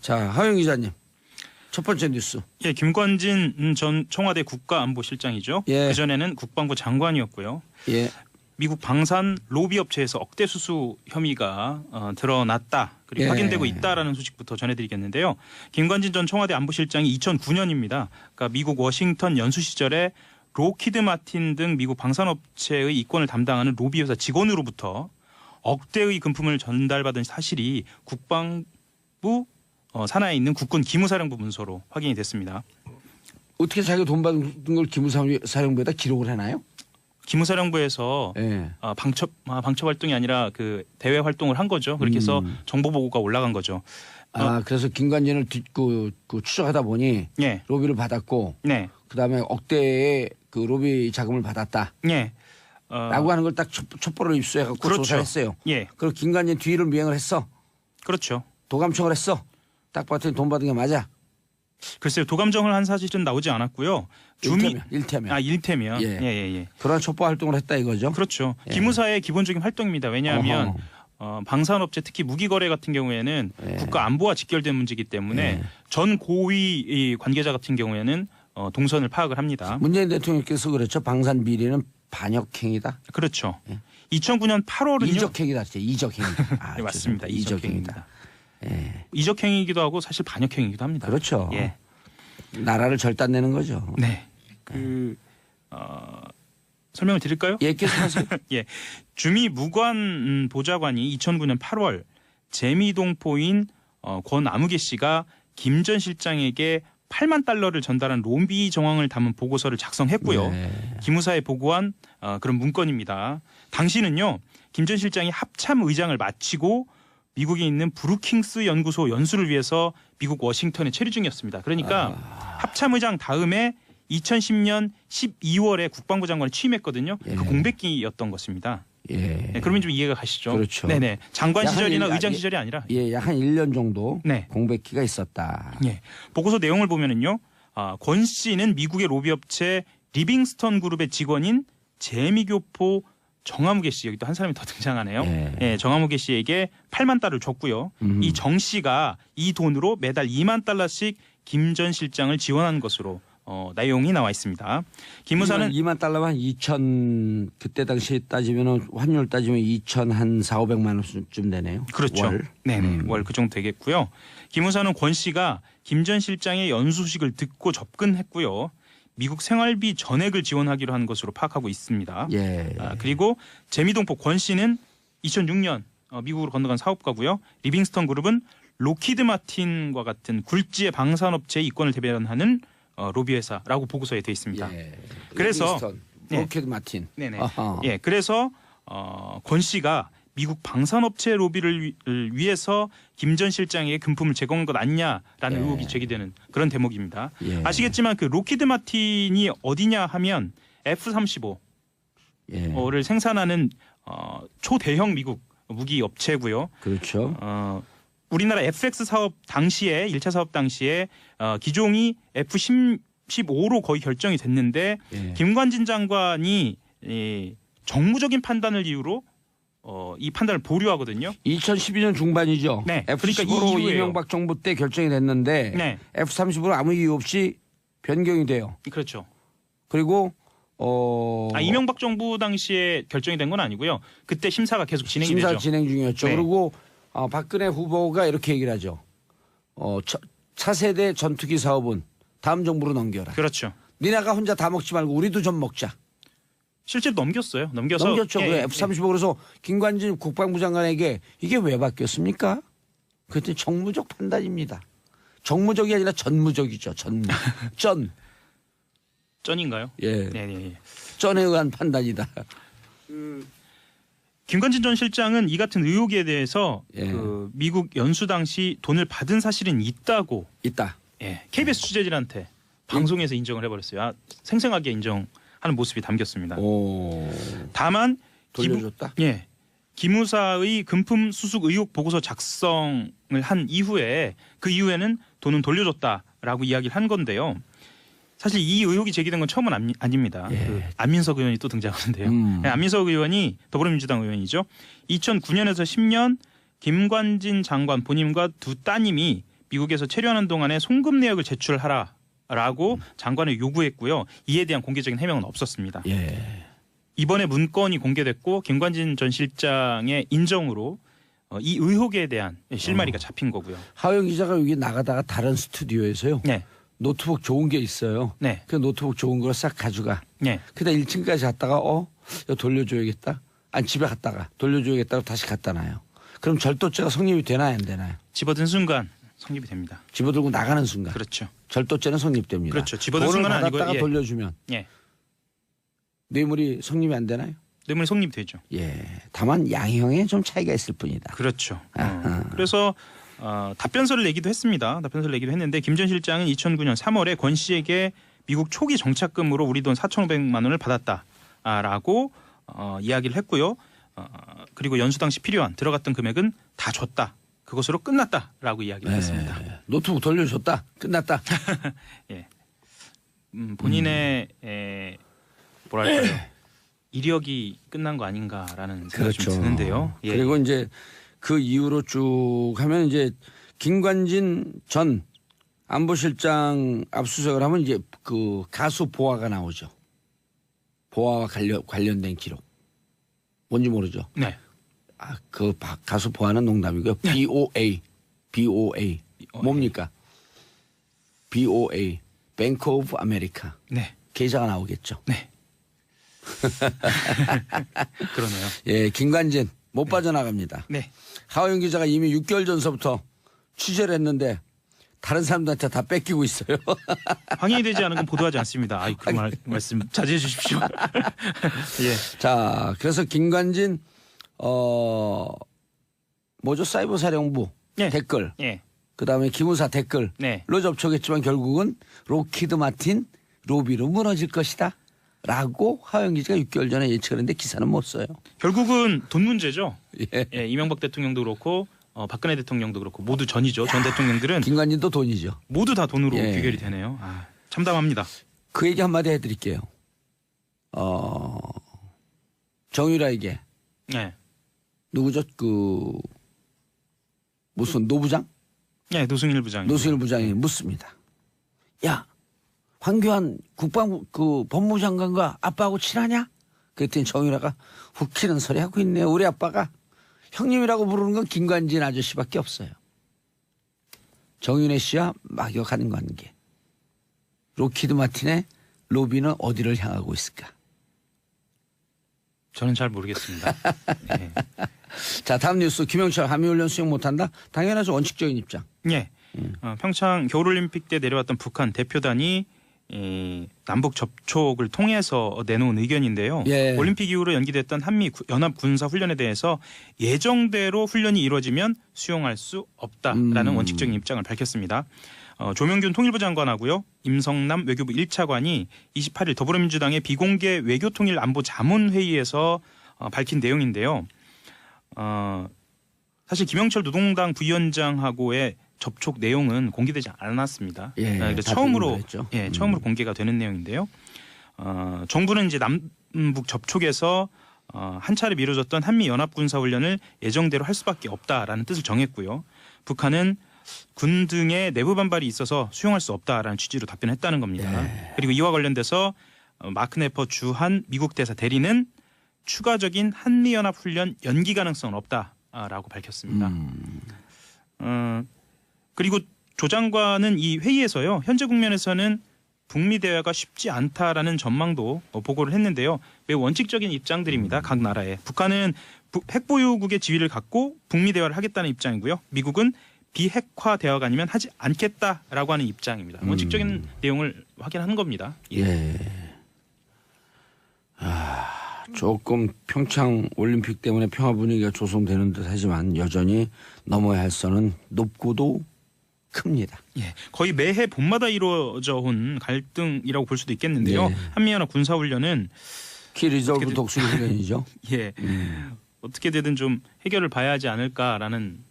자, 하영 기자님. 첫 번째 뉴스. 예, 김관진 전 청와대 국가안보실장이죠. 예. 그전에는 국방부 장관이었고요. 예. 미국 방산 로비 업체에서 억대 수수 혐의가 드러났다. 그리고 예. 확인되고 있다라는 소식부터 전해드리겠는데요. 김관진 전 청와대 안보실장이 2009년입니다. 그러니까 미국 워싱턴 연수 시절에 로키드 마틴 등 미국 방산업체의 이권을 담당하는 로비 회사 직원으로부터 억대의 금품을 전달받은 사실이 국방부 산하에 있는 국군 기무사령부 문서로 확인이 됐습니다. 어떻게 자기가 돈 받은 걸 기무사령부에다 기록을 해놔요? 기무사령부에서 예. 방첩 활동이 아니라 그 대외 활동을 한 거죠. 그렇게 해서 정보 보고가 올라간 거죠. 그래서 김관진을 추적하다 보니 예. 로비를 받았고 네. 그다음에 억대의 그 로비 자금을 받았다. 예. 라고 하는 걸 딱 촛불을 입수해갖고 그렇죠. 조사했어요. 예. 그리고 김관진 뒤를 미행을 했어. 그렇죠. 도감청을 했어. 딱 봤더니 돈 받은 게 맞아. 글쎄요. 도감정을 한 사실은 나오지 않았고요. 일테면. 일테면. 예. 예. 그런 촛불 활동을 했다 이거죠. 그렇죠. 예. 기무사의 기본적인 활동입니다. 왜냐하면 방산업체 특히 무기거래 같은 경우에는 예. 국가 안보와 직결된 문제이기 때문에 예. 전 고위 관계자 같은 경우에는 동선을 파악을 합니다. 문재인 대통령께서 그렇죠. 방산 비리는 반역행위다. 그렇죠. 2009년 8월은요. 이적행위다. 진짜 이적행위. 네, 맞습니다. 이적행위입니다. 예. 이적행위이기도 하고 사실 반역행위이기도 합니다. 그렇죠. 예. 나라를 절단내는 거죠. 네. 설명을 드릴까요? 예, 계속하세요. 예. 주미 무관 보좌관이 2009년 8월 재미동포인 권아무개 씨가 김 전 실장에게 8만 달러를 전달한 로비 정황을 담은 보고서를 작성했고요. 네. 기무사에 보고한 그런 문건입니다. 당시는요. 김 전 실장이 합참 의장을 마치고 미국에 있는 브루킹스 연구소 연수를 위해서 미국 워싱턴에 체류 중이었습니다. 그러니까 합참 의장 다음에 2010년 12월에 국방부 장관을 취임했거든요. 예. 그 공백기였던 것입니다. 예. 네, 그러면 좀 이해가 가시죠? 그렇죠. 네네. 장관 약 한 시절이나 일- 의장 시절이 아니라. 예, 약 한 1년 정도 네. 공백기가 있었다. 예. 보고서 내용을 보면은요. 권 씨는 미국의 로비업체 리빙스턴 그룹의 직원인 재미교포 정아무개 씨, 여기 또 한 사람이 더 등장하네요. 예. 예, 정아무개 씨에게 8만 달러를 줬고요. 이 정 씨가 이 돈으로 매달 2만 달러씩 김 전 실장을 지원한 것으로 내용이 나와 있습니다. 기무사는 2만 달러면 2천 그때 당시 따지면 환율 따지면 2천 한 4,500만 원쯤 되네요. 그렇죠. 월. 네네. 월 그 정도 되겠고요. 기무사는 권 씨가 김 전 실장의 연수 소식을 듣고 접근했고요. 미국 생활비 전액을 지원하기로 한 것으로 파악하고 있습니다. 예. 그리고 재미동포 권 씨는 2006년 미국으로 건너간 사업가고요. 리빙스턴 그룹은 로키드 마틴과 같은 굴지의 방산업체의 이권을 대변하는 로비 회사라고 보고서에 되어 있습니다. 예. 그래서 네. 로켓 마틴. 네네. 아하. 예, 그래서 권 씨가 미국 방산업체 로비를 위해서 김 전 실장에게 금품을 제공한 것 아니냐라는 예. 의혹이 제기되는 그런 대목입니다. 예. 아시겠지만 그 로키드 마틴이 어디냐 하면 F-35를 예. 생산하는 초대형 미국 무기 업체고요. 그렇죠. 우리나라 FX 사업 당시에 1차 사업 당시에 기종이 F-15로 거의 결정이 됐는데 예. 김관진 장관이 정무적인 판단을 이유로 이 판단을 보류하거든요. 2012년 중반이죠. 네. F-15로 그러니까 이 이후에요. 이명박 정부 때 결정이 됐는데 네, F-35로 아무 이유 없이 변경이 돼요. 그렇죠. 그리고 이명박 정부 당시에 결정이 된 건 아니고요. 그때 심사가 계속 진행이 심사 되죠. 진행 중이었죠. 네. 그리고 박근혜 후보가 이렇게 얘기를 하죠. 차세대 전투기 사업은 다음 정부로 넘겨라. 그렇죠. 니네가 혼자 다 먹지 말고 우리도 좀 먹자. 실제로 넘겼어요. 넘겼죠. 예, F-35 그래서 김관진 국방부 장관에게 이게 왜 바뀌었습니까? 그랬더니 정무적 판단입니다. 정무적이 아니라 전무적이죠. 전. 쩐인가요? 예. 네. 전에 의한 판단이다. 김관진 전 실장은 이 같은 의혹에 대해서 예. 그 미국 연수 당시 돈을 받은 사실은 있다고 있다. KBS 취재진한테 방송에서 인정을 해버렸어요. 생생하게 인정하는 모습이 담겼습니다. 오. 다만 돌려줬다. 기무사의 금품 수수 의혹 보고서 작성을 한 이후에 그 이후에는 돈은 돌려줬다라고 이야기를 한 건데요. 사실 이 의혹이 제기된 건 처음은 아닙니다. 예. 그 안민석 의원이 또 등장하는데요. 안민석 의원이 더불어민주당 의원이죠. 2009년에서 10년 김관진 장관 본인과 두 따님이 미국에서 체류하는 동안에 송금 내역을 제출하라라고 장관을 요구했고요. 이에 대한 공개적인 해명은 없었습니다. 예. 이번에 문건이 공개됐고 김관진 전 실장의 인정으로 이 의혹에 대한 실마리가 잡힌 거고요. 하영 기자가 여기 나가다가 다른 스튜디오에서요. 네. 노트북 좋은 게 있어요. 네. 그 노트북 좋은 걸 싹 가져가. 네. 그다 1층까지 갔다가 이거 돌려줘야겠다. 아니 집에 갔다가 돌려줘야겠다고 다시 갖다 놔요. 그럼 절도죄가 성립이 되나요 안 되나요? 집어든 순간 성립이 됩니다. 집어들고 나가는 순간. 그렇죠. 절도죄는 성립됩니다. 그렇죠. 집어든 돈을 순간은 아니고요. 받았다가 예. 돌려주면 예. 뇌물이 성립이 안 되나요? 뇌물이 성립이 되죠. 예. 다만 양형에 좀 차이가 있을 뿐이다. 그렇죠. 아하. 그래서 답변서를 내기도 했습니다. 답변서를 내기도 했는데 김 전 실장은 2009년 3월에 권 씨에게 미국 초기 정착금으로 우리 돈 4,500만 원을 받았다라고 이야기를 했고요. 그리고 연수 당시 필요한 들어갔던 금액은 다 줬다. 그것으로 끝났다라고 이야기를 했습니다. 노트북 돌려줬다. 끝났다. 예. 본인의 뭐랄까요. 이력이 끝난 거 아닌가라는 생각이 좀 드는데요. 예. 그리고 이제 그 이후로 쭉 하면 이제 김관진 전 안보실장 압수수색을 하면 이제 그 가수 보아가 나오죠. 보아와 관련된 기록. 뭔지 모르죠. 네. 그 가수 보아는 농담이고요. BOA. 뭡니까? BOA. 뱅크 오브 아메리카. 네. 계좌가 나오겠죠. 네. 그러네요. 예, 김관진 못 빠져나갑니다. 네. 하호영 기자가 이미 6개월 전서부터 취재를 했는데 다른 사람들한테 다 뺏기고 있어요. 확인이 되지 않은 건 보도하지 않습니다. 아이, 그 말씀 자제해 주십시오. 예. 자, 그래서 김관진 뭐죠? 사이버 사령부 예. 댓글, 예. 그다음에 기무사 댓글로 네. 접촉했지만 결국은 로키드 마틴 로비로 무너질 것이다. 라고 하영 기자가 6개월 전에 예측을 했는데 기사는 못 써요. 결국은 돈 문제죠. 예. 예, 이명박 대통령도 그렇고 박근혜 대통령도 그렇고 모두 전이죠. 전 대통령들은 김관진도 돈이죠. 모두 다 돈으로 예. 귀결이 되네요. 참담합니다. 그 얘기 한마디 해드릴게요. 정유라에게 예. 누구죠? 무슨 노부장? 예, 노승일 부장. 노승일 부장이 묻습니다. 야, 황교안 법무부 장관과 아빠하고 친하냐? 그랬더니 정유라가 웃기는 소리 하고 있네요. 우리 아빠가 형님이라고 부르는 건 김관진 아저씨밖에 없어요. 정윤혜 씨와 막역하는 관계. 로키드 마틴의 로비는 어디를 향하고 있을까? 저는 잘 모르겠습니다. 예. 자, 다음 뉴스. 김영철 한미훈련 수용 못한다? 당연하죠. 원칙적인 입장. 예. 평창 겨울올림픽 때 내려왔던 북한 대표단이 남북 접촉을 통해서 내놓은 의견인데요. 예. 올림픽 이후로 연기됐던 한미 연합 군사 훈련에 대해서 예정대로 훈련이 이루어지면 수용할 수 없다라는 원칙적인 입장을 밝혔습니다. 조명균 통일부 장관하고요. 임성남 외교부 1차관이 28일 더불어민주당의 비공개 외교통일 안보 자문회의에서 밝힌 내용인데요. 사실 김영철 노동당 부위원장하고의 접촉 내용은 공개되지 않았습니다. 예, 그래서 처음으로 공개가 되는 내용인데요. 정부는 이제 남북 접촉에서 한 차례 미뤄졌던 한미 연합 군사 훈련을 예정대로 할 수밖에 없다라는 뜻을 정했고요. 북한은 군 등의 내부 반발이 있어서 수용할 수 없다라는 취지로 답변했다는 겁니다. 예. 그리고 이와 관련돼서 마크 네퍼 주한 미국 대사 대리는 추가적인 한미 연합 훈련 연기 가능성은 없다라고 밝혔습니다. 그리고 조 장관은 이 회의에서요. 현재 국면에서는 북미 대화가 쉽지 않다라는 전망도 보고를 했는데요. 매우 원칙적인 입장들입니다. 각 나라에. 북한은 핵보유국의 지위를 갖고 북미 대화를 하겠다는 입장이고요. 미국은 비핵화 대화가 아니면 하지 않겠다라고 하는 입장입니다. 원칙적인 내용을 확인하는 겁니다. 예. 조금 평창 올림픽 때문에 평화 분위기가 조성되는 듯 하지만 여전히 넘어야 할 선은 높고도 큽니다. 예, 거의 매해 봄마다 이루어져 온 갈등이라고 볼 수도 있겠는데요. 네. 한미연합 군사훈련은 키 리저브 독수리 훈련이죠. 예, 어떻게 되든 좀 해결을 봐야 하지 않을까라는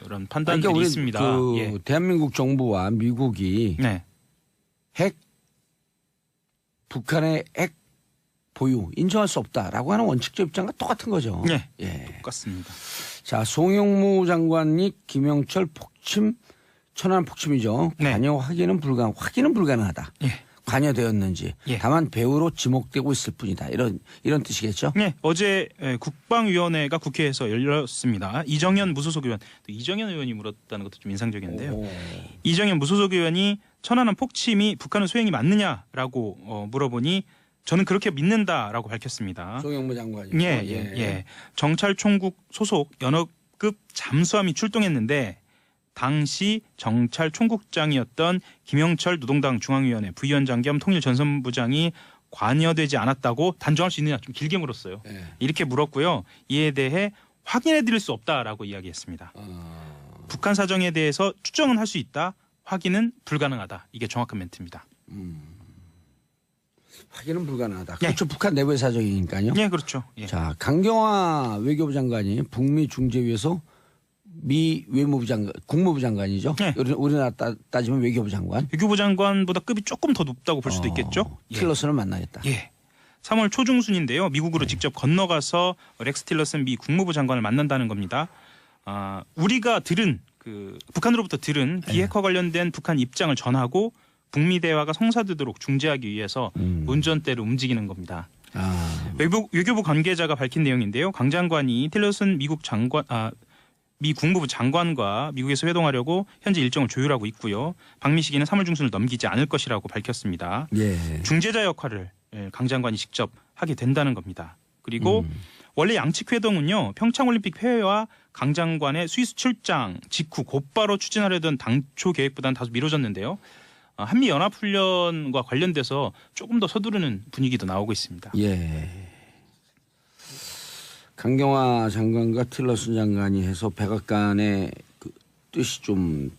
그런 판단들이 그러니까 우리 있습니다. 예. 대한민국 정부와 미국이 네. 북한의 핵 보유 인정할 수 없다라고 하는 원칙적 입장과 똑같은 거죠. 네. 예. 똑같습니다. 자, 송영무 장관이 김영철 폭침 천안 폭침이죠. 네. 관여 확인은 불가능하다. 예. 관여되었는지 예. 다만 배우로 지목되고 있을 뿐이다. 이런 뜻이겠죠. 네, 어제 국방위원회가 국회에서 열렸습니다. 이정현 무소속 의원, 또 이정현 의원이 물었다는 것도 좀 인상적이었는데요. 오. 이정현 무소속 의원이 천안함 폭침이 북한의 소행이 맞느냐라고 물어보니 저는 그렇게 믿는다라고 밝혔습니다. 송영무 장관이. 예. 정찰총국 소속 연합급 잠수함이 출동했는데 당시 정찰총국장이었던 김영철 노동당 중앙위원회 부위원장 겸 통일전선부장이 관여되지 않았다고 단정할 수 있느냐 좀 길게 물었어요. 예. 이렇게 물었고요. 이에 대해 확인해드릴 수 없다라고 이야기했습니다. 북한 사정에 대해서 추정은 할 수 있다. 확인은 불가능하다. 이게 정확한 멘트입니다. 확인은 불가능하다. 예. 그렇죠. 북한 내부의 사정이니까요. 예, 그렇죠. 예. 자, 강경화 외교부 장관이 북미 중재위에서 미 외무부 장관, 국무부 장관이죠. 네. 우리나라 따지면 외교부 장관. 외교부 장관보다 급이 조금 더 높다고 볼 수도 있겠죠. 예. 틸러슨을 만나겠다. 예. 3월 초중순인데요. 미국으로 직접 건너가서 렉스 틸러슨 미 국무부 장관을 만난다는 겁니다. 우리가 들은 북한으로부터 들은 비핵화 관련된 북한 입장을 전하고 북미 대화가 성사되도록 중재하기 위해서 운전대를 움직이는 겁니다. 외교부 관계자가 밝힌 내용인데요. 강 장관이 틸러슨 미 국무부 장관과 미국에서 회동하려고 현재 일정을 조율하고 있고요. 방미 시기는 3월 중순을 넘기지 않을 것이라고 밝혔습니다. 예. 중재자 역할을 강 장관이 직접 하게 된다는 겁니다. 그리고 원래 양측 회동은요. 평창올림픽 폐회와 강 장관의 스위스 출장 직후 곧바로 추진하려던 당초 계획보다는 다소 미뤄졌는데요. 한미 연합훈련과 관련돼서 조금 더 서두르는 분위기도 나오고 있습니다. 예. 강경화 장관과 틸러슨 장관이 해서 백악관의 뜻이 좀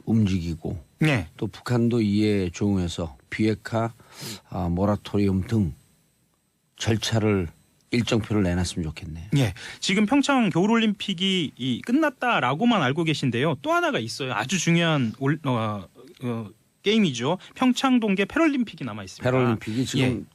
움직이고 네. 또 북한도 이에 조응해서 비핵화 모라토리움 등 절차를 일정표를 내놨으면 좋겠네요. 예, 지금 평창 겨울올림픽이 끝났다라고만 알고 계신데요. 또 하나가 있어요. 아주 중요한 게임이죠. 평창 동계 패럴림픽이 남아 있습니다. 패럴림픽이 지금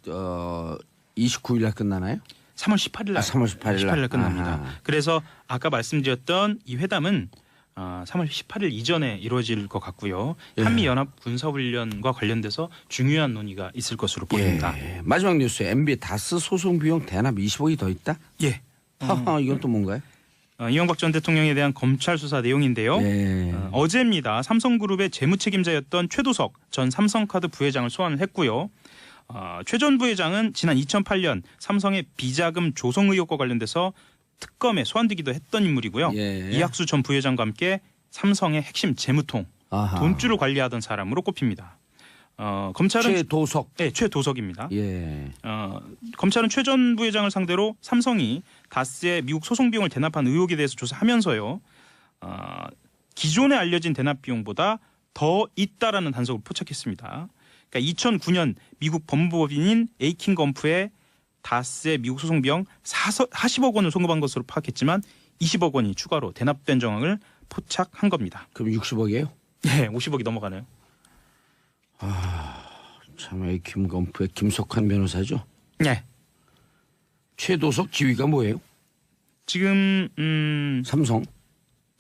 29일 날 끝나나요? 3월 18일 날. 3월 18일 날 끝납니다. 아하. 그래서 아까 말씀드렸던 이 회담은 3월 18일 이전에 이루어질 것 같고요. 예. 한미 연합 군사훈련과 관련돼서 중요한 논의가 있을 것으로 보입니다. 예. 마지막 뉴스. MB 다스 소송 비용 대납 20억이 더 있다? 예. 이건 또 뭔가요? 이명박 전 대통령에 대한 검찰 수사 내용인데요. 예. 어제입니다. 삼성그룹의 재무책임자였던 최도석 전 삼성카드 부회장을 소환을 했고요. 최 전 부회장은 지난 2008년 삼성의 비자금 조성 의혹과 관련돼서 특검에 소환되기도 했던 인물이고요. 예. 이학수 전 부회장과 함께 삼성의 핵심 재무통, 아하. 돈줄을 관리하던 사람으로 꼽힙니다. 검찰은 최도석. 네, 최도석입니다. 예. 검찰은 최 전 부회장을 상대로 삼성이 다스의 미국 소송 비용을 대납한 의혹에 대해서 조사하면서요. 기존에 알려진 대납 비용보다 더 있다라는 단서를 포착했습니다. 그러니까 2009년 미국 법무법인인 에이킹 검프에 다스의 미국 소송 비용 40억 원을 송금한 것으로 파악했지만 20억 원이 추가로 대납된 정황을 포착한 겁니다. 그럼 60억이에요? 네, 50억이 넘어가네요. 참 김건프의 김석환 변호사죠. 네. 최도석 지위가 뭐예요? 지금 삼성.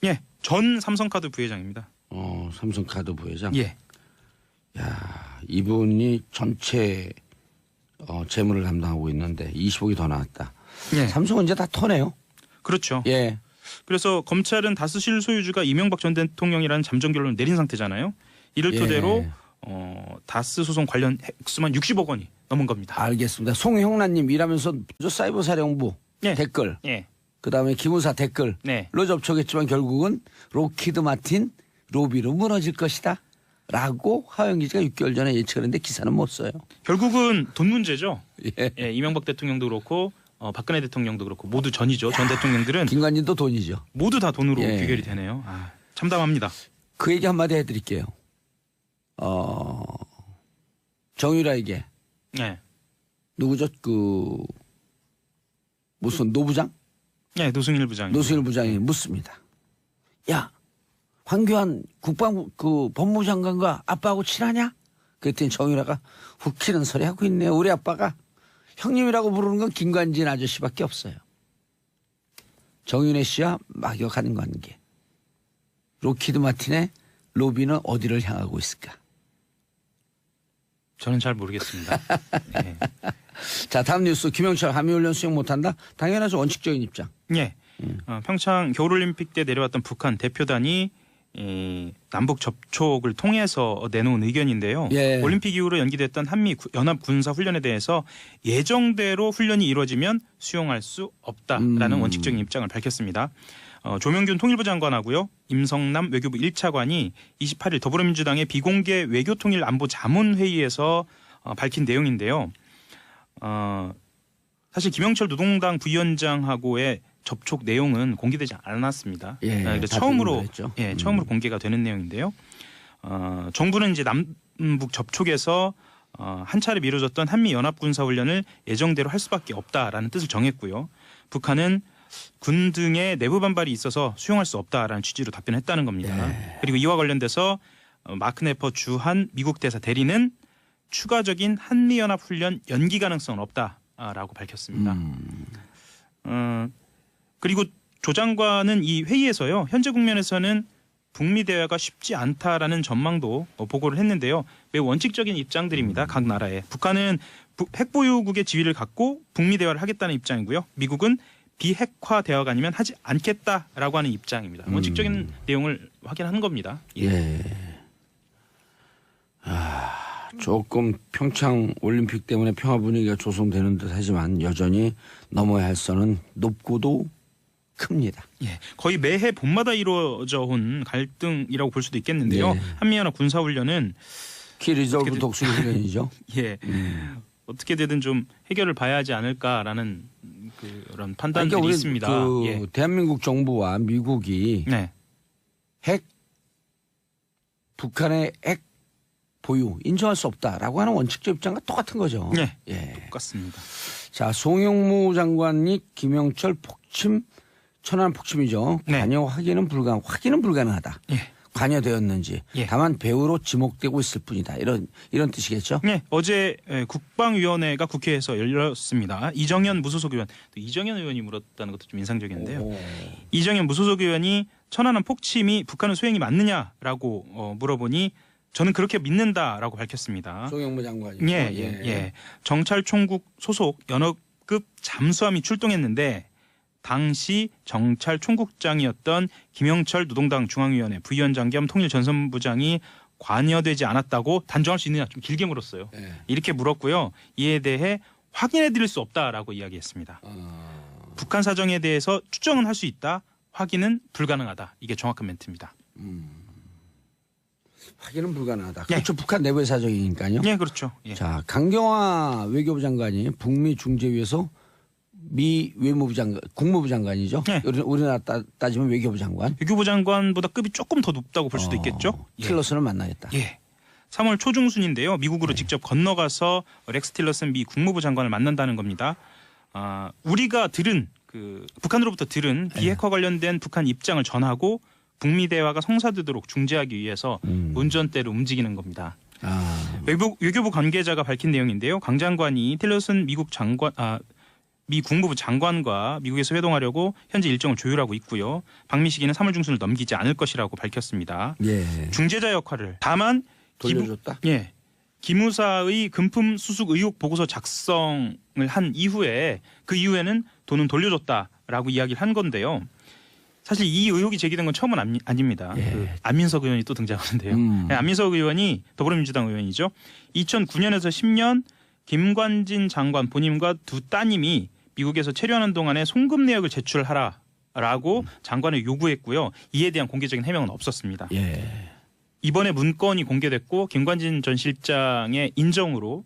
예, 전 삼성카드 부회장입니다. 삼성카드 부회장. 예. 야, 이분이 전체 재무를 담당하고 있는데 20억이 더 나왔다. 예. 삼성은 이제 다 터네요. 그렇죠. 예. 그래서 검찰은 다스 실소유주가 이명박 전 대통령이라는 잠정 결론을 내린 상태잖아요. 이를 예. 토대로 다스 소송 관련 액수만 60억 원이 넘은 겁니다. 알겠습니다. 송형란님 일하면서 사이버 사령부 예. 댓글, 예. 그다음에 기무사 댓글로 네. 접촉했지만 결국은 로키드 마틴 로비로 무너질 것이다. 라고 하영기지가 6개월 전에 예측을 했는데 기사는 못 써요. 결국은 돈 문제죠. 예. 예, 이명박 대통령도 그렇고 박근혜 대통령도 그렇고 모두 전이죠. 전 대통령들은 김관진도 돈이죠. 모두 다 돈으로 예. 귀결이 되네요. 참담합니다. 그 얘기 한마디 해드릴게요. 정유라에게 예. 누구죠? 무슨 노부장? 예, 노승일 부장이. 노승일 부장이 묻습니다. 야, 황교안 법무부 장관과 아빠하고 친하냐? 그랬더니 정유라가 웃기는 소리 하고 있네요. 우리 아빠가 형님이라고 부르는 건 김관진 아저씨밖에 없어요. 정윤혜 씨와 막역하는 관계. 로키드 마틴의 로비는 어디를 향하고 있을까? 저는 잘 모르겠습니다. 예. 자, 다음 뉴스. 김영철 한미훈련 수용 못한다? 당연하죠. 원칙적인 입장. 예. 평창 겨울올림픽 때 내려왔던 북한 대표단이 남북 접촉을 통해서 내놓은 의견인데요. 예. 올림픽 이후로 연기됐던 한미 연합 군사 훈련에 대해서 예정대로 훈련이 이루어지면 수용할 수 없다라는 원칙적인 입장을 밝혔습니다. 조명균 통일부 장관하고요. 임성남 외교부 1차관이 28일 더불어민주당의 비공개 외교통일 안보 자문회의에서 밝힌 내용인데요. 사실 김영철 노동당 부위원장하고의 접촉 내용은 공개되지 않았습니다. 예, 그래서 처음으로 공개가 되는 내용인데요. 정부는 이제 남북 접촉에서 한 차례 미뤄졌던 한미 연합 군사 훈련을 예정대로 할 수밖에 없다라는 뜻을 정했고요. 북한은 군 등의 내부 반발이 있어서 수용할 수 없다라는 취지로 답변했다는 겁니다. 예. 그리고 이와 관련돼서 마크 네퍼 주한 미국 대사 대리는 추가적인 한미 연합 훈련 연기 가능성은 없다라고 밝혔습니다. 그리고 조 장관은 이 회의에서요. 현재 국면에서는 북미 대화가 쉽지 않다라는 전망도 보고를 했는데요. 매우 원칙적인 입장들입니다. 각 나라에. 북한은 핵보유국의 지위를 갖고 북미 대화를 하겠다는 입장이고요. 미국은 비핵화 대화가 아니면 하지 않겠다라고 하는 입장입니다. 원칙적인 내용을 확인하는 겁니다. 예. 조금 평창 올림픽 때문에 평화 분위기가 조성되는 듯 하지만 여전히 넘어야 할 선은 높고도 큽니다. 예, 거의 매해 봄마다 이루어져 온 갈등이라고 볼 수도 있겠는데요. 네. 한미연합 군사훈련은 키 리저브 독수리 훈련이죠. 예, 어떻게 되든 좀 해결을 봐야 하지 않을까라는 그런 판단들이 그러니까 우리 있습니다. 예. 대한민국 정부와 미국이 네, 북한의 핵 보유 인정할 수 없다라고 하는 원칙적 입장과 똑같은 거죠. 네, 예. 똑같습니다. 자, 송영무 장관이 김영철 폭침 천안 폭침이죠. 네. 관여 확인은 불가능하다. 예. 관여되었는지 예. 다만 배우로 지목되고 있을 뿐이다. 이런 뜻이겠죠. 네, 어제 국방위원회가 국회에서 열렸습니다. 이정현 무소속 의원, 또 이정현 의원이 물었다는 것도 좀 인상적인데요. 이정현 무소속 의원이 천안함 폭침이 북한의 소행이 맞느냐라고 물어보니 저는 그렇게 믿는다라고 밝혔습니다. 송영무 장관이. 예. 정찰총국 소속 연합급 잠수함이 출동했는데 당시 정찰총국장이었던 김영철 노동당 중앙위원회 부위원장 겸 통일전선부장이 관여되지 않았다고 단정할 수 있느냐 좀 길게 물었어요. 예. 이렇게 물었고요. 이에 대해 확인해드릴 수 없다라고 이야기했습니다. 북한 사정에 대해서 추정은 할 수 있다. 확인은 불가능하다. 이게 정확한 멘트입니다. 확인은 불가능하다. 예. 그렇죠. 북한 내부의 사정이니까요. 네, 그렇죠. 예. 자, 강경화 외교부 장관이 북미 중재위에서 미 외무부 장관, 국무부 장관이죠. 네. 우리나라 따지면 외교부 장관. 외교부 장관보다 급이 조금 더 높다고 볼 수도 있겠죠. 예. 틸러슨을 만나겠다. 예. 3월 초중순인데요. 미국으로 직접 건너가서 렉스 틸러슨 미 국무부 장관을 만난다는 겁니다. 우리가 들은 북한으로부터 들은 비핵화 관련된 북한 입장을 전하고 북미 대화가 성사되도록 중재하기 위해서 운전대를 움직이는 겁니다. 외교부 관계자가 밝힌 내용인데요. 강 장관이 틸러슨 미 국무부 장관과 미국에서 회동하려고 현재 일정을 조율하고 있고요. 방미 시기는 3월 중순을 넘기지 않을 것이라고 밝혔습니다. 예. 중재자 역할을 다만 돌려줬다. 기무사의 금품 수수 의혹 보고서 작성을 한 이후에 그 이후에는 돈은 돌려줬다라고 이야기를 한 건데요. 사실 이 의혹이 제기된 건 처음은 아닙니다. 예. 안민석 의원이 또 등장하는데요. 안민석 의원이 더불어민주당 의원이죠. 2009년에서 10년 김관진 장관 본인과 두 따님이 미국에서 체류하는 동안에 송금 내역을 제출하라라고 장관에 요구했고요. 이에 대한 공개적인 해명은 없었습니다. 예. 이번에 문건이 공개됐고 김관진 전 실장의 인정으로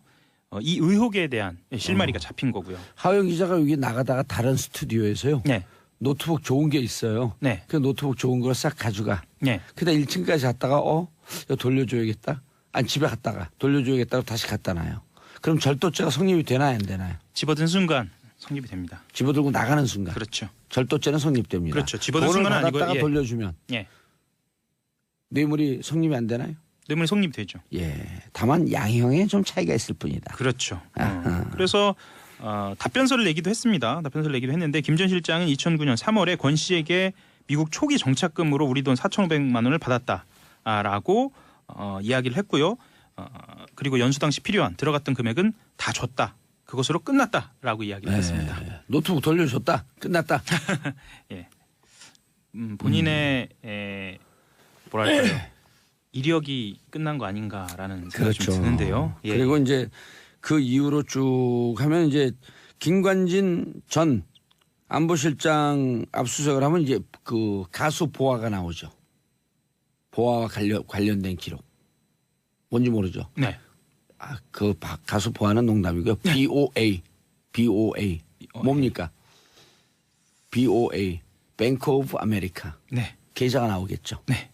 이 의혹에 대한 실마리가 잡힌 거고요. 하영 기자가 여기 나가다가 다른 스튜디오에서요. 네. 노트북 좋은 게 있어요. 네. 그 노트북 좋은 걸 싹 가져가. 네. 그다 1층까지 갔다가 이거 돌려줘야겠다. 아니 집에 갔다가 돌려줘야겠다고 다시 갖다 놔요. 그럼 절도죄가 성립이 되나요 안 되나요? 집어든 순간 성립이 됩니다. 집어들고 나가는 순간. 그렇죠. 절도죄는 성립됩니다. 그렇죠. 집어든 순간은 아니고 받았다가 돌려주면 예. 뇌물이 성립이 안 되나요? 뇌물이 성립이 되죠. 예. 다만 양형에 좀 차이가 있을 뿐이다. 그렇죠. 아하. 그래서 답변서를 내기도 했습니다. 답변서를 내기도 했는데 김 전 실장은 2009년 3월에 권 씨에게 미국 초기 정착금으로 우리 돈 4,500만 원을 받았다라고 이야기를 했고요. 그리고 연수 당시 필요한 들어갔던 금액은 다 줬다. 그것으로 끝났다라고 이야기를 했습니다. 노트북 돌려줬다. 끝났다. 예. 본인의 뭐랄까요? 이력이 끝난 거 아닌가라는 생각이 좀 드는데요. 예. 그리고 이제 그 이후로 쭉 하면 이제 김관진 전 안보실장 압수수색을 하면 이제 그 가수 보아가 나오죠. 보아와 관련된 기록. 뭔지 모르죠. 네. 그 가수 보아는 농담이고요. BOA. 뭡니까? BOA. 뱅크 오브 아메리카. 네. 계좌가 나오겠죠. 네.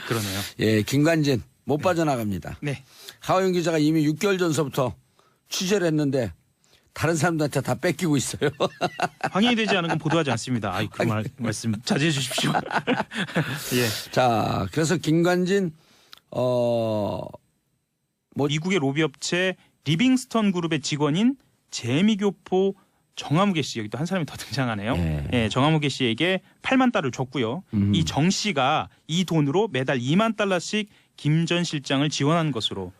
그러네요. 예, 김관진 못 빠져나갑니다. 네. 하호영 기자가 이미 6개월 전서부터 취재를 했는데 다른 사람들한테 다 뺏기고 있어요. 확인이 되지 않은 건 보도하지 않습니다. 아이, 그 말씀 자제해 주십시오. 예. 자, 그래서 김관진 미국의 로비 업체 리빙스턴 그룹의 직원인 재미교포 정화무게 씨, 여기 또 한 사람이 더 등장하네요. 예, 정화무게 씨에게 8만 달러를 줬고요. 이 정 씨가 이 돈으로 매달 2만 달러씩 김 전 실장을 지원한 것으로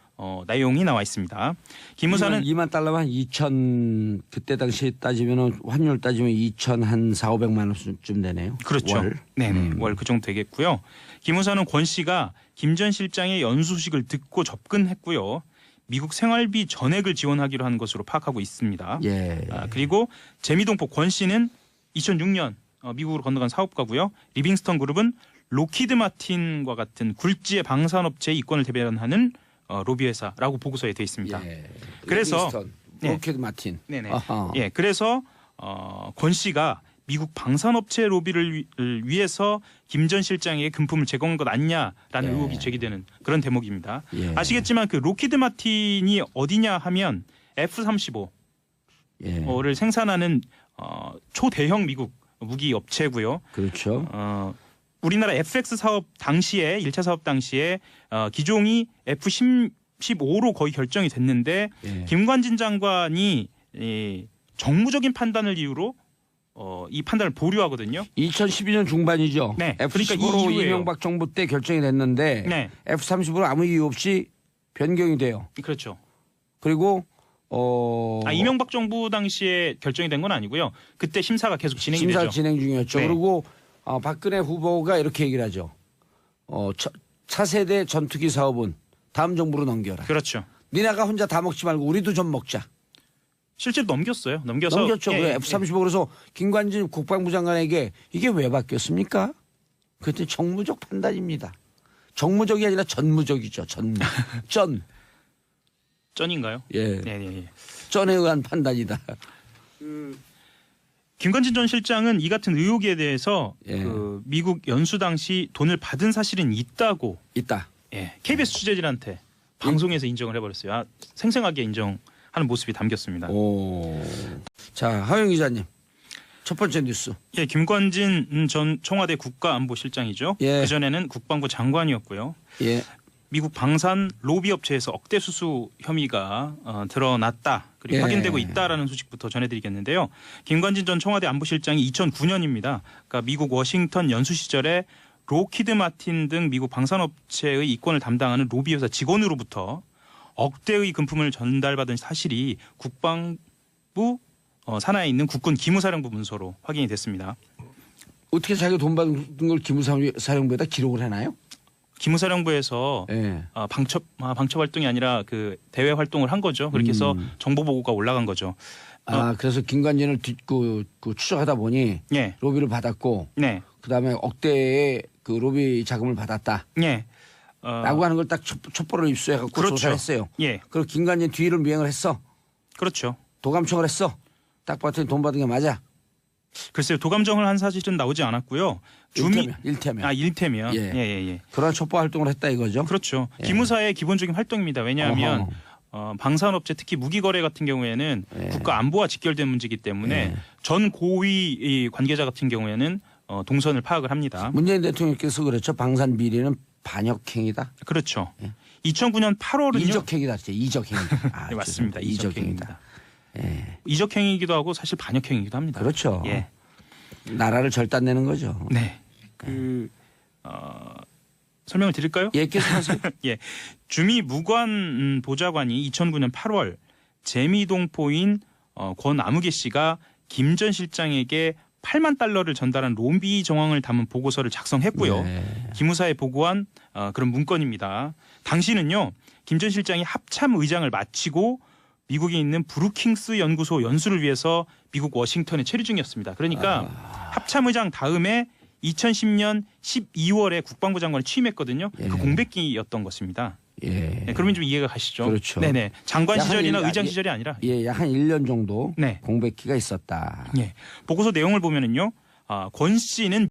내용이 나와 있습니다. 김 의사는 2만 달러면 2천 그때 당시 따지면은 환율 따지면 2천 한 4,500만 원쯤 되네요. 그렇죠. 월. 네네. 월 그 정도 되겠고요. 김 의사는 권 씨가 김 전 실장의 연수 소식을 듣고 접근했고요. 미국 생활비 전액을 지원하기로 한 것으로 파악하고 있습니다. 예. 그리고 재미동포 권 씨는 2006년 미국으로 건너간 사업가고요. 리빙스턴 그룹은 로키드 마틴과 같은 굴지의 방산업체의 이권을 대변하는 로비 회사라고 보고서에 되어 있습니다. 예. 그래서 로키드 마틴. 네네. 아하. 예, 그래서 권 씨가 미국 방산업체 로비를 위해서 김 전 실장에게 금품을 제공한 것 아니냐라는 의혹이 제기되는 그런 대목입니다. 예. 아시겠지만 그 로키드 마틴이 어디냐 하면 F-35를 예. 생산하는 초대형 미국 무기 업체고요. 그렇죠. 우리나라 FX 사업 당시에 1차 사업 당시에 기종이 F-15로 거의 결정이 됐는데 예. 김관진 장관이 정무적인 판단을 이유로 이 판단을 보류하거든요. 2012년 중반이죠. 네. F-15로 그러니까 이 이후에요. 이명박 정부 때 결정이 됐는데 네. F-35로 아무 이유 없이 변경이 돼요. 그렇죠. 그리고 이명박 정부 당시에 결정이 된 건 아니고요. 그때 심사가 계속 진행이 심사 되죠. 진행 중이었죠. 네. 그리고 박근혜 후보가 이렇게 얘기를 하죠. 차세대 전투기 사업은 다음 정부로 넘겨라. 그렇죠. 니네가 혼자 다 먹지 말고 우리도 좀 먹자. 실제로 넘겼어요. 넘겨서 넘겼죠. 그래, F-35 그래서 김관진 국방부 장관에게 이게 왜 바뀌었습니까? 그랬더니 정무적 판단입니다. 정무적이 아니라 전무적이죠. 전. 쩐인가요? 예. 네. 전에 의한 판단이다. 김관진 전 실장은 이 같은 의혹에 대해서 예. 그 미국 연수 당시 돈을 받은 사실은 있다고 있다. KBS 취재진한테 방송에서 인정을 해버렸어요. 생생하게 인정하는 모습이 담겼습니다. 오. 자, 하영 기자님. 첫 번째 뉴스. 예, 김관진 전 청와대 국가안보실장이죠. 예. 그전에는 국방부 장관이었고요. 예. 미국 방산 로비 업체에서 억대 수수 혐의가 드러났다. 그리고 예. 확인되고 있다라는 소식부터 전해드리겠는데요. 김관진 전 청와대 안보실장이 2009년입니다. 그러니까 미국 워싱턴 연수 시절에 로키드 마틴 등 미국 방산업체의 이권을 담당하는 로비 회사 직원으로부터 억대의 금품을 전달받은 사실이 국방부 산하에 있는 국군 기무사령부 문서로 확인이 됐습니다. 어떻게 자기가 돈 받은 걸 기무사령부에다 기록을 해놔요? 기무사령부에서 예. 방첩 활동이 아니라 그 대외 활동을 한 거죠. 그렇게 해서 정보 보고가 올라간 거죠. 그래서 김관진을 추적하다 보니 예, 로비를 받았고 네, 그다음에 억대의 그 로비 자금을 받았다. 예, 라고 하는 걸 딱 첩보를 입수해갖고 그렇죠. 조사했어요. 예, 그리고 김관진 뒤를 미행을 했어. 그렇죠. 도감청을 했어. 딱 봤더니 돈 받은 게 맞아. 글쎄요, 도감정을 한 사실은 나오지 않았고요. 일테면. 일테면. 예. 예. 그런 첩보 활동을 했다 이거죠. 그렇죠. 예. 기무사의 기본적인 활동입니다. 왜냐하면 어허. 방산업체 특히 무기거래 같은 경우에는 예. 국가 안보와 직결된 문제이기 때문에 예. 전 고위 관계자 같은 경우에는 동선을 파악을 합니다. 문재인 대통령께서 그렇죠. 방산 비리는 반역행위다. 그렇죠. 2009년 8월은요. 이적행위다. 진짜 이적행위. 네, 맞습니다. 이적행위입니다. 예. 이적행위이기도 하고 사실 반역행위이기도 합니다. 그렇죠. 예. 나라를 절단내는 거죠. 네. 설명을 드릴까요? 예, 계속하세요. 예. 주미 무관 보좌관이 2009년 8월 재미동포인 권아무개 씨가 김 전 실장에게 8만 달러를 전달한 로비 정황을 담은 보고서를 작성했고요. 네. 기무사에 보고한 그런 문건입니다. 당시는요. 김 전 실장이 합참 의장을 마치고 미국에 있는 브루킹스 연구소 연수를 위해서 미국 워싱턴에 체류 중이었습니다. 그러니까 합참 의장 다음에 2010년 12월에 국방부 장관을 취임했거든요. 예. 그 공백기였던 것입니다. 예. 네, 그러면 좀 이해가 가시죠? 그렇죠. 네네. 장관 약 한 시절이나 일- 의장 예. 시절이 아니라. 예, 약 한 1년 정도 네. 공백기가 있었다. 예. 보고서 내용을 보면은요. 권 씨는